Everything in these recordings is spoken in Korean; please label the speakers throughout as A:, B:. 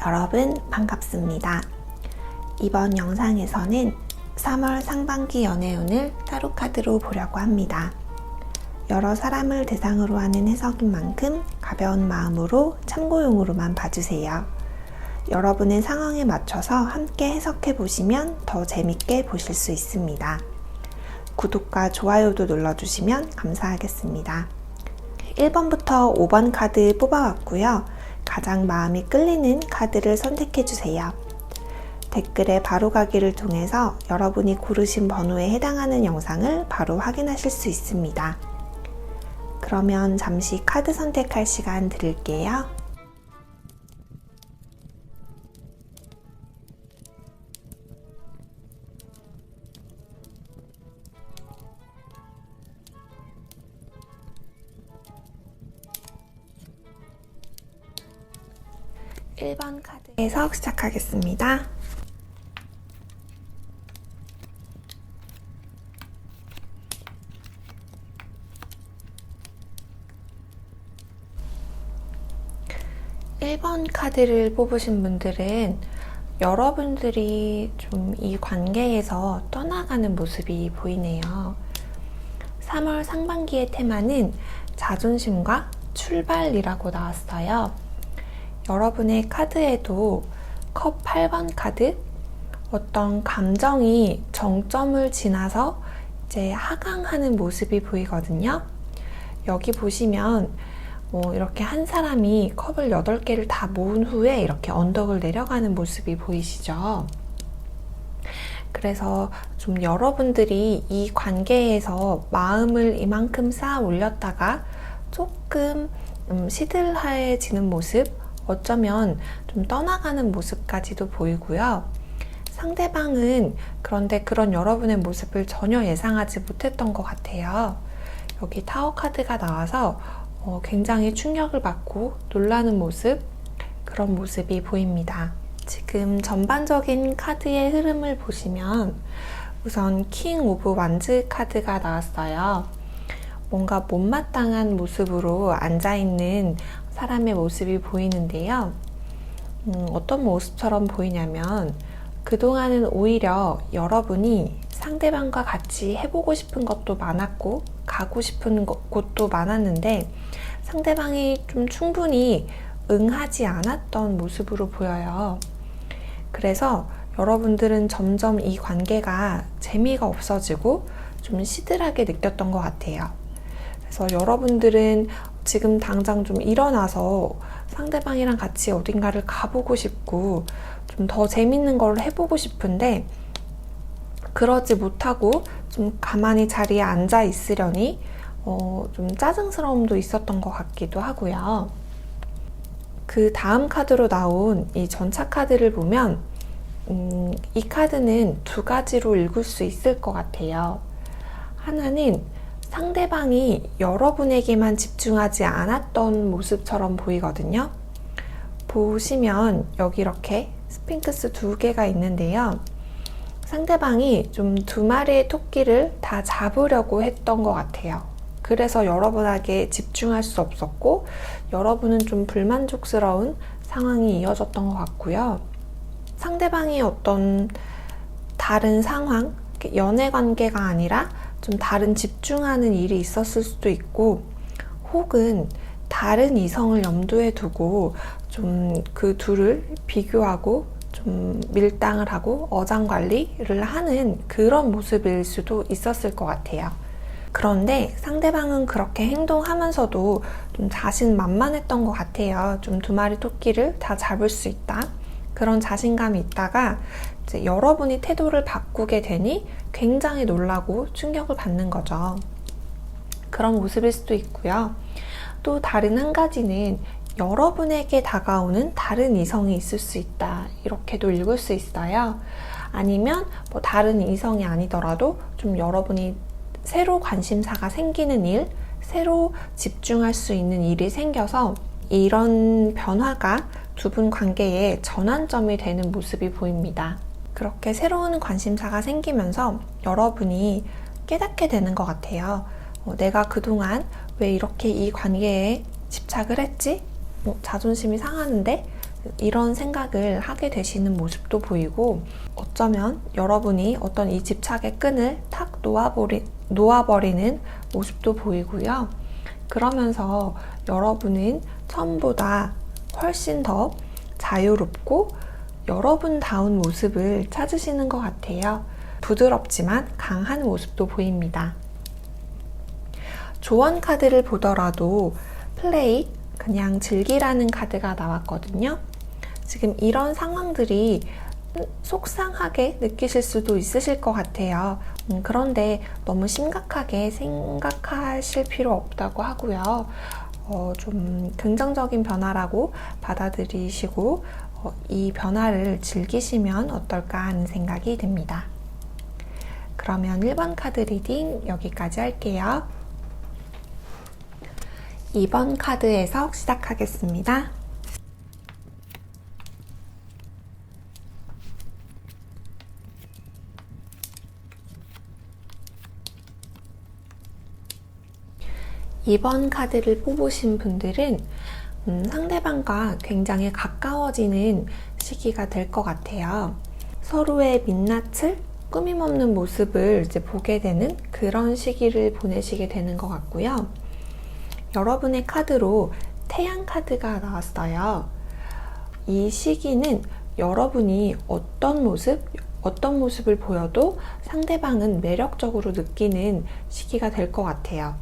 A: 여러분 반갑습니다. 이번 영상에서는 3월 상반기 연애운을 타로 카드로 보려고 합니다. 여러 사람을 대상으로 하는 해석인 만큼 가벼운 마음으로 참고용으로만 봐주세요. 여러분의 상황에 맞춰서 함께 해석해 보시면 더 재밌게 보실 수 있습니다. 구독과 좋아요도 눌러주시면 감사하겠습니다. 1번부터 5번 카드 뽑아왔고요. 가장 마음이 끌리는 카드를 선택해 주세요. 댓글에 바로가기를 통해서 여러분이 고르신 번호에 해당하는 영상을 바로 확인하실 수 있습니다. 그러면 잠시 카드 선택할 시간 드릴게요. (1번) 카드에서 시작하겠습니다. (1번) 카드를 뽑으신 분들은 여러분들이 좀 이 관계에서 떠나가는 모습이 보이네요. 3월 상반기의 테마는 자존심과 출발이라고 나왔어요. 여러분의 카드에도 컵 8번 카드, 어떤 감정이 정점을 지나서 이제 하강하는 모습이 보이거든요. 여기 보시면 이렇게 한 사람이 컵을 8개를 다 모은 후에 이렇게 언덕을 내려가는 모습이 보이시죠? 그래서 좀 여러분들이 이 관계에서 마음을 이만큼 쌓아 올렸다가 조금 시들해지는 모습, 어쩌면 좀 떠나가는 모습까지도 보이고요. 상대방은 그런데 그런 여러분의 모습을 전혀 예상하지 못했던 것 같아요. 여기 타워 카드가 나와서 굉장히 충격을 받고 놀라는 모습, 그런 모습이 보입니다. 지금 전반적인 카드의 흐름을 보시면 우선 킹 오브 완즈 카드가 나왔어요. 뭔가 못마땅한 모습으로 앉아있는 사람의 모습이 보이는데요. 어떤 모습처럼 보이냐면 그동안은 오히려 여러분이 상대방과 같이 해보고 싶은 것도 많았고 가고 싶은 곳도 많았는데 상대방이 좀 충분히 응하지 않았던 모습으로 보여요. 그래서 여러분들은 점점 이 관계가 재미가 없어지고 좀 시들하게 느꼈던 것 같아요. 그래서 여러분들은 지금 당장 좀 일어나서 상대방이랑 같이 어딘가를 가보고 싶고 좀 더 재밌는 걸 해보고 싶은데 그러지 못하고 좀 가만히 자리에 앉아 있으려니 좀 짜증스러움도 있었던 것 같기도 하고요. 그 다음 카드로 나온 이 전차 카드를 보면 이 카드는 두 가지로 읽을 수 있을 것 같아요. 하나는 상대방이 여러분에게만 집중하지 않았던 모습처럼 보이거든요. 보시면 여기 이렇게 스핑크스 2개가 있는데요. 상대방이 좀 2마리의 토끼를 다 잡으려고 했던 것 같아요. 그래서 여러분에게 집중할 수 없었고 여러분은 좀 불만족스러운 상황이 이어졌던 것 같고요. 상대방이 어떤 다른 상황, 연애 관계가 아니라 좀 다른 집중하는 일이 있었을 수도 있고 혹은 다른 이성을 염두에 두고 좀 그 둘을 비교하고 좀 밀당을 하고 어장관리를 하는 그런 모습일 수도 있었을 것 같아요. 그런데 상대방은 그렇게 행동하면서도 좀 자신만만했던 것 같아요. 좀 2마리 토끼를 다 잡을 수 있다. 그런 자신감이 있다가 이제 여러분이 태도를 바꾸게 되니 굉장히 놀라고 충격을 받는 거죠. 그런 모습일 수도 있고요. 또 다른 한 가지는 여러분에게 다가오는 다른 이성이 있을 수 있다. 이렇게도 읽을 수 있어요. 아니면 뭐 다른 이성이 아니더라도 좀 여러분이 새로 관심사가 생기는 일, 새로 집중할 수 있는 일이 생겨서 이런 변화가 두 분 관계에 전환점이 되는 모습이 보입니다. 그렇게 새로운 관심사가 생기면서 여러분이 깨닫게 되는 것 같아요. 내가 그동안 왜 이렇게 이 관계에 집착을 했지? 자존심이 상하는데 이런 생각을 하게 되시는 모습도 보이고, 어쩌면 여러분이 어떤 이 집착의 끈을 탁 놓아버리는 모습도 보이고요. 그러면서 여러분은 처음보다 훨씬 더 자유롭고 여러분다운 모습을 찾으시는 것 같아요. 부드럽지만 강한 모습도 보입니다. 조언 카드를 보더라도 플레이, 그냥 즐기라는 카드가 나왔거든요. 지금 이런 상황들이 속상하게 느끼실 수도 있으실 것 같아요. 그런데 너무 심각하게 생각하실 필요 없다고 하고요. 좀 긍정적인 변화라고 받아들이시고 이 변화를 즐기시면 어떨까 하는 생각이 듭니다. 그러면 1번 카드 리딩 여기까지 할게요. 2번 카드 해석 시작하겠습니다. 이번 카드를 뽑으신 분들은 상대방과 굉장히 가까워지는 시기가 될 것 같아요. 서로의 민낯을 꾸밈없는 모습을 이제 보게 되는 그런 시기를 보내시게 되는 것 같고요. 여러분의 카드로 태양 카드가 나왔어요. 이 시기는 여러분이 어떤 모습을 보여도 상대방은 매력적으로 느끼는 시기가 될 것 같아요.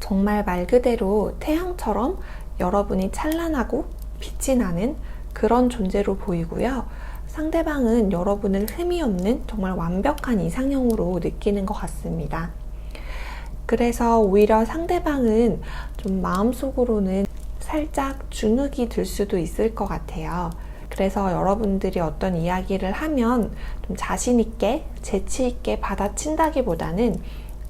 A: 정말 말 그대로 태양처럼 여러분이 찬란하고 빛이 나는 그런 존재로 보이고요. 상대방은 여러분을 흠이 없는 정말 완벽한 이상형으로 느끼는 것 같습니다. 그래서 오히려 상대방은 좀 마음속으로는 살짝 주눅이 들 수도 있을 것 같아요. 그래서 여러분들이 어떤 이야기를 하면 좀 자신있게, 재치있게 받아친다기보다는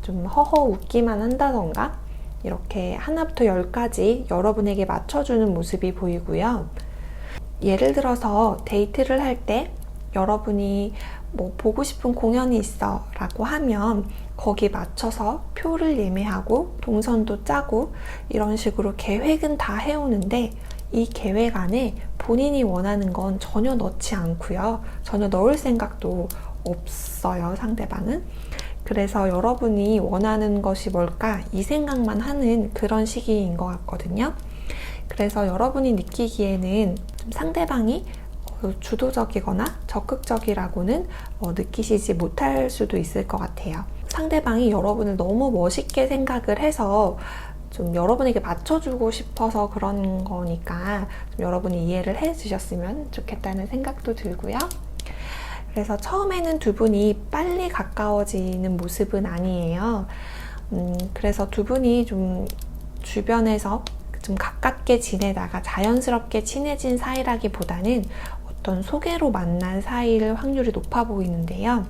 A: 좀 허허 웃기만 한다던가 이렇게 하나부터 10까지 여러분에게 맞춰주는 모습이 보이고요. 예를 들어서 데이트를 할 때 여러분이 뭐 보고 싶은 공연이 있어 라고 하면 거기 맞춰서 표를 예매하고 동선도 짜고 이런 식으로 계획은 다 해오는데 이 계획 안에 본인이 원하는 건 전혀 넣지 않고요. 전혀 넣을 생각도 없어요, 상대방은. 그래서 여러분이 원하는 것이 뭘까 이 생각만 하는 그런 시기인 것 같거든요. 그래서 여러분이 느끼기에는 좀 상대방이 주도적이거나 적극적이라고는 느끼시지 못할 수도 있을 것 같아요. 상대방이 여러분을 너무 멋있게 생각을 해서 좀 여러분에게 맞춰주고 싶어서 그런 거니까 좀 여러분이 이해를 해주셨으면 좋겠다는 생각도 들고요. 그래서 처음에는 두 분이 빨리 가까워지는 모습은 아니에요. 그래서 두 분이 좀 주변에서 좀 가깝게 지내다가 자연스럽게 친해진 사이라기보다는 어떤 소개로 만난 사이일 확률이 높아 보이는데요.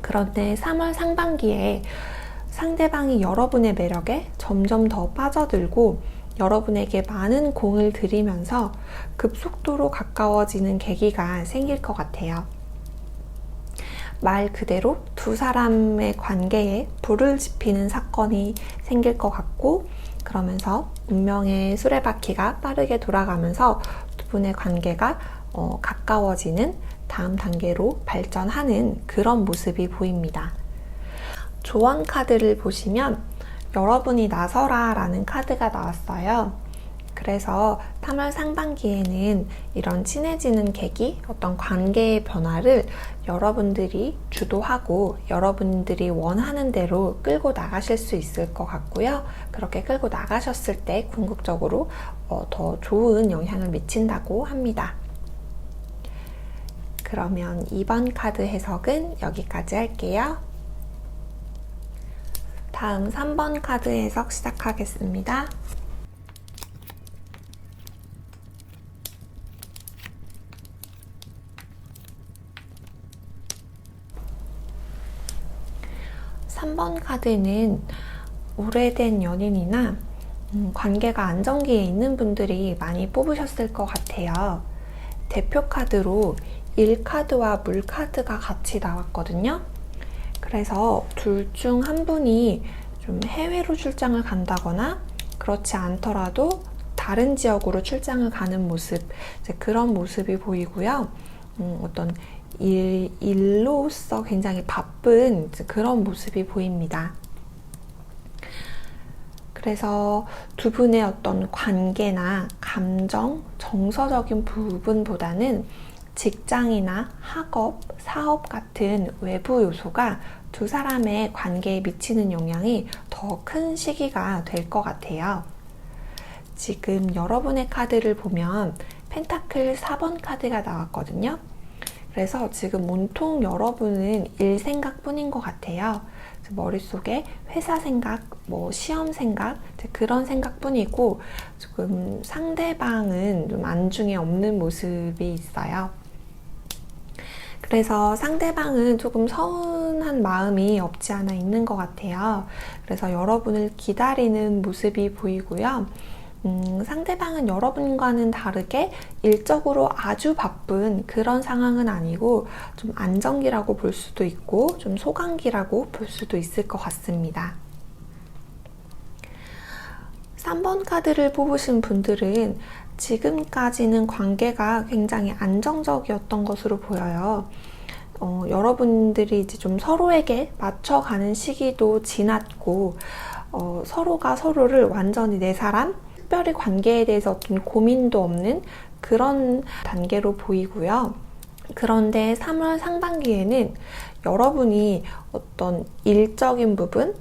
A: 그런데 3월 상반기에 상대방이 여러분의 매력에 점점 더 빠져들고 여러분에게 많은 공을 들이면서 급속도로 가까워지는 계기가 생길 것 같아요. 말 그대로 두 사람의 관계에 불을 지피는 사건이 생길 것 같고, 그러면서 운명의 수레바퀴가 빠르게 돌아가면서 두 분의 관계가 가까워지는 다음 단계로 발전하는 그런 모습이 보입니다. 조언 카드를 보시면 여러분이 나서라 라는 카드가 나왔어요. 그래서 3월 상반기에는 이런 친해지는 계기, 어떤 관계의 변화를 여러분들이 주도하고 여러분들이 원하는 대로 끌고 나가실 수 있을 것 같고요. 그렇게 끌고 나가셨을 때 궁극적으로 더 좋은 영향을 미친다고 합니다. 그러면 2번 카드 해석은 여기까지 할게요. 다음 3번 카드 해석 시작하겠습니다. (3번) 카드는 오래된 연인이나 관계가 안정기에 있는 분들이 많이 뽑으셨을 것 같아요. 대표 카드로 일 카드와 물 카드가 같이 나왔거든요. 그래서 둘 중 한 분이 좀 해외로 출장을 간다거나 그렇지 않더라도 다른 지역으로 출장을 가는 모습, 이제 그런 모습이 보이고요. 어떤 일로서 굉장히 바쁜 그런 모습이 보입니다. 그래서 두 분의 어떤 관계나 감정, 정서적인 부분보다는 직장이나 학업, 사업 같은 외부 요소가 두 사람의 관계에 미치는 영향이 더 큰 시기가 될 것 같아요. 지금 여러분의 카드를 보면 펜타클 4번 카드가 나왔거든요. 그래서 지금 온통 여러분은 일 생각뿐인 것 같아요. 머릿속에 회사 생각, 시험 생각, 그런 생각뿐이고 지금 상대방은 좀 안중에 없는 모습이 있어요. 그래서 상대방은 조금 서운한 마음이 없지 않아 있는 것 같아요. 그래서 여러분을 기다리는 모습이 보이고요. 상대방은 여러분과는 다르게 일적으로 아주 바쁜 그런 상황은 아니고 좀 안정기라고 볼 수도 있고 좀 소강기라고 볼 수도 있을 것 같습니다. 3번 카드를 뽑으신 분들은 지금까지는 관계가 굉장히 안정적이었던 것으로 보여요. 여러분들이 이제 좀 서로에게 맞춰가는 시기도 지났고 서로가 서로를 완전히 내 사람, 특별히 관계에 대해서 어떤 고민도 없는 그런 단계로 보이고요. 그런데 3월 상반기에는 여러분이 어떤 일적인 부분,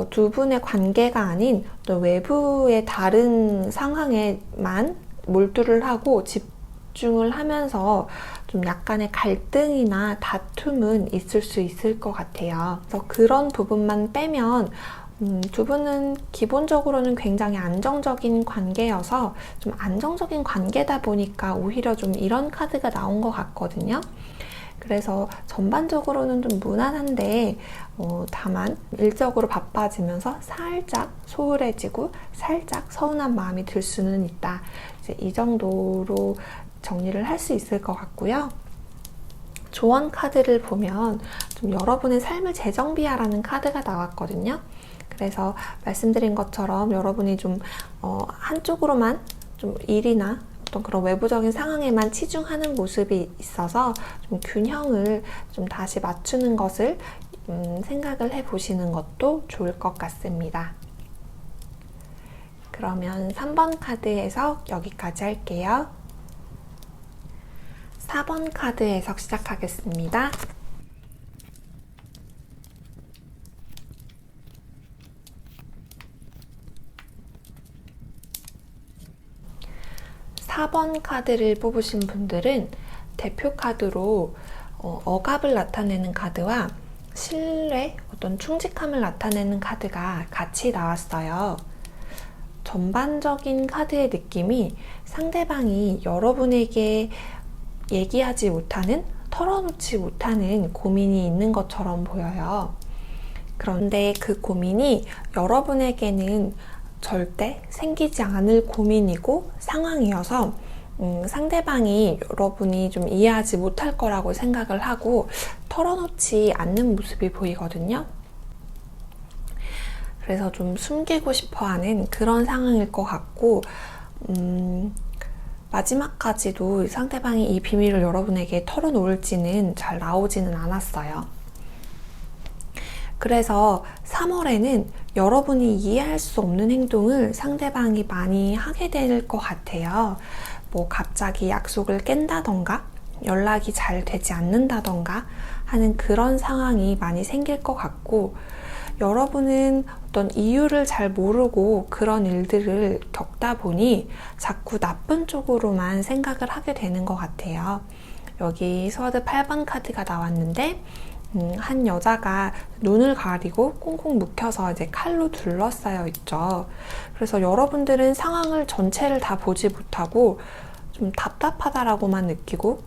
A: 두 분의 관계가 아닌 어떤 외부의 다른 상황에만 몰두를 하고 집중을 하면서 좀 약간의 갈등이나 다툼은 있을 수 있을 것 같아요. 그래서 그런 부분만 빼면 두 분은 기본적으로는 굉장히 안정적인 관계여서 좀 안정적인 관계다 보니까 오히려 좀 이런 카드가 나온 것 같거든요. 그래서 전반적으로는 좀 무난한데 다만 일적으로 바빠지면서 살짝 소홀해지고 살짝 서운한 마음이 들 수는 있다. 이제 이 정도로 정리를 할 수 있을 것 같고요. 조언 카드를 보면 좀 여러분의 삶을 재정비하라는 카드가 나왔거든요. 그래서 말씀드린 것처럼 여러분이 좀 한쪽으로만 좀 일이나 어떤 그런 외부적인 상황에만 치중하는 모습이 있어서 좀 균형을 좀 다시 맞추는 것을 생각을 해보시는 것도 좋을 것 같습니다. 그러면 3번 카드 해석 여기까지 할게요. 4번 카드 해석 시작하겠습니다. 4번 카드를 뽑으신 분들은 대표 카드로 억압을 나타내는 카드와 신뢰, 어떤 충직함을 나타내는 카드가 같이 나왔어요. 전반적인 카드의 느낌이 상대방이 여러분에게 얘기하지 못하는, 털어놓지 못하는 고민이 있는 것처럼 보여요. 그런데 그 고민이 여러분에게는 절대 생기지 않을 고민이고 상황이어서 상대방이 여러분이 좀 이해하지 못할 거라고 생각을 하고 털어놓지 않는 모습이 보이거든요. 그래서 좀 숨기고 싶어 하는 그런 상황일 것 같고 마지막까지도 상대방이 이 비밀을 여러분에게 털어놓을지는 잘 나오지는 않았어요. 그래서 3월에는 여러분이 이해할 수 없는 행동을 상대방이 많이 하게 될 것 같아요. 뭐 갑자기 약속을 깬다던가 연락이 잘 되지 않는다던가 하는 그런 상황이 많이 생길 것 같고 여러분은 어떤 이유를 잘 모르고 그런 일들을 겪다 보니 자꾸 나쁜 쪽으로만 생각을 하게 되는 것 같아요. 여기 스워드 8번 카드가 나왔는데 한 여자가 눈을 가리고 꽁꽁 묵혀서 이제 칼로 둘러싸여 있죠. 그래서 여러분들은 상황을 전체를 다 보지 못하고 좀 답답하다라고만 느끼고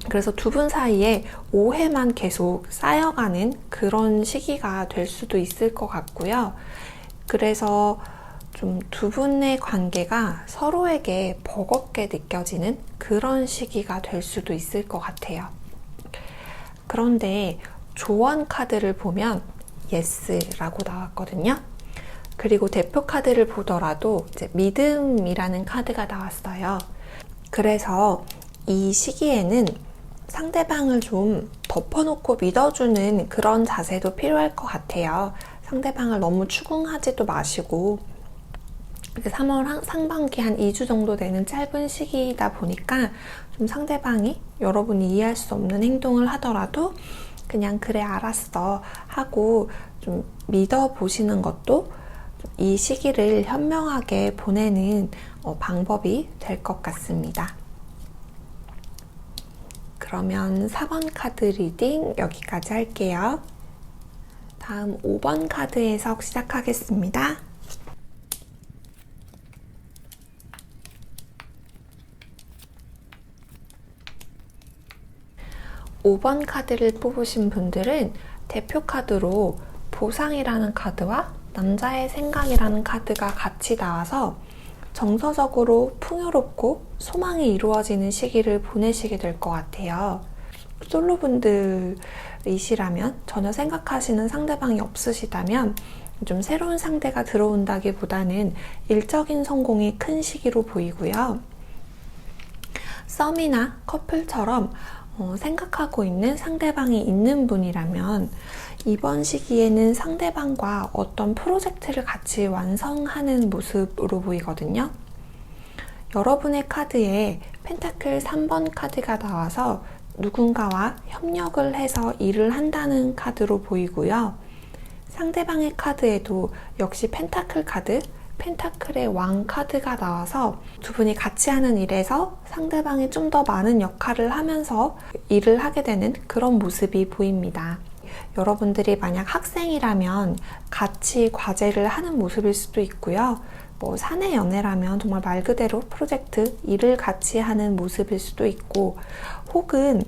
A: 그래서 두 분 사이에 오해만 계속 쌓여가는 그런 시기가 될 수도 있을 것 같고요. 그래서 좀 두 분의 관계가 서로에게 버겁게 느껴지는 그런 시기가 될 수도 있을 것 같아요. 그런데 조언 카드를 보면 예스라고 나왔거든요. 그리고 대표 카드를 보더라도 이제 믿음이라는 카드가 나왔어요. 그래서 이 시기에는 상대방을 좀 덮어놓고 믿어주는 그런 자세도 필요할 것 같아요. 상대방을 너무 추궁하지도 마시고, 3월 상반기 한 2주 정도 되는 짧은 시기이다 보니까 좀 상대방이 여러분이 이해할 수 없는 행동을 하더라도 그냥 그래 알았어 하고 좀 믿어보시는 것도 이 시기를 현명하게 보내는 방법이 될 것 같습니다. 그러면 4번 카드 리딩 여기까지 할게요. 다음 5번 카드 해석 시작하겠습니다. 5번 카드를 뽑으신 분들은 대표 카드로 보상이라는 카드와 남자의 생각이라는 카드가 같이 나와서 정서적으로 풍요롭고 소망이 이루어지는 시기를 보내시게 될 것 같아요. 솔로분들이시라면, 전혀 생각하시는 상대방이 없으시다면 좀 새로운 상대가 들어온다기보다는 일적인 성공이 큰 시기로 보이고요. 썸이나 커플처럼 생각하고 있는 상대방이 있는 분이라면 이번 시기에는 상대방과 어떤 프로젝트를 같이 완성하는 모습으로 보이거든요. 여러분의 카드에 펜타클 3번 카드가 나와서 누군가와 협력을 해서 일을 한다는 카드로 보이고요. 상대방의 카드에도 역시 펜타클 카드, 펜타클의 왕 카드가 나와서 두 분이 같이 하는 일에서 상대방이 좀 더 많은 역할을 하면서 일을 하게 되는 그런 모습이 보입니다. 여러분들이 만약 학생이라면 같이 과제를 하는 모습일 수도 있고요. 사내 연애라면 정말 말 그대로 프로젝트, 일을 같이 하는 모습일 수도 있고, 혹은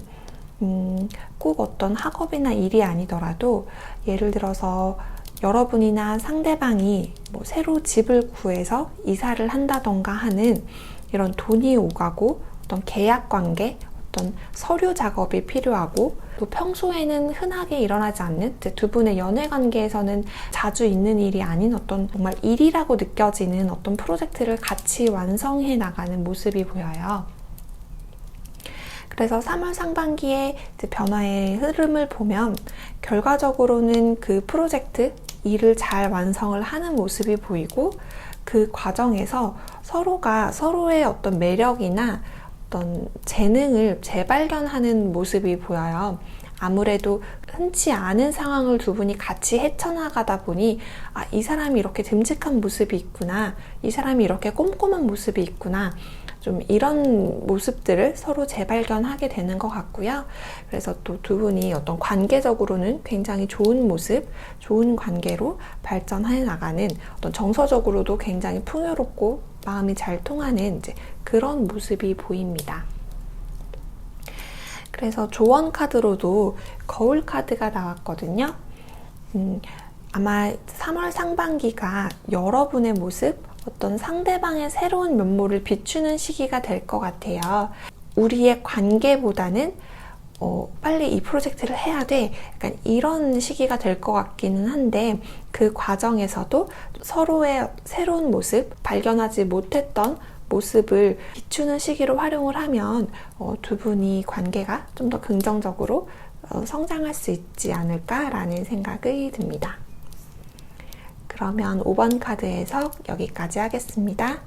A: 꼭 어떤 학업이나 일이 아니더라도 예를 들어서 여러분이나 상대방이 새로 집을 구해서 이사를 한다던가 하는 이런 돈이 오가고 어떤 계약 관계, 어떤 서류 작업이 필요하고, 또 평소에는 흔하게 일어나지 않는 두 분의 연애 관계에서는 자주 있는 일이 아닌 어떤 정말 일이라고 느껴지는 어떤 프로젝트를 같이 완성해 나가는 모습이 보여요. 그래서 3월 상반기의 변화의 흐름을 보면 결과적으로는 그 프로젝트, 일을 잘 완성을 하는 모습이 보이고, 그 과정에서 서로가 서로의 어떤 매력이나 어떤 재능을 재발견하는 모습이 보여요. 아무래도 흔치 않은 상황을 두 분이 같이 헤쳐나가다 보니 이 사람이 이렇게 듬직한 모습이 있구나, 이 사람이 이렇게 꼼꼼한 모습이 있구나, 좀 이런 모습들을 서로 재발견하게 되는 것 같고요. 그래서 또 두 분이 어떤 관계적으로는 굉장히 좋은 모습, 좋은 관계로 발전해 나가는, 어떤 정서적으로도 굉장히 풍요롭고 마음이 잘 통하는 그런 모습이 보입니다. 그래서 조언 카드로도 거울 카드가 나왔거든요. 아마 3월 상반기가 여러분의 모습, 어떤 상대방의 새로운 면모를 비추는 시기가 될 것 같아요. 우리의 관계보다는 빨리 이 프로젝트를 해야 돼, 약간 이런 시기가 될 것 같기는 한데, 그 과정에서도 서로의 새로운 모습, 발견하지 못했던 모습을 비추는 시기로 활용을 하면 두 분이 관계가 좀 더 긍정적으로 성장할 수 있지 않을까라는 생각이 듭니다. 그러면 5번 카드 해석 여기까지 하겠습니다.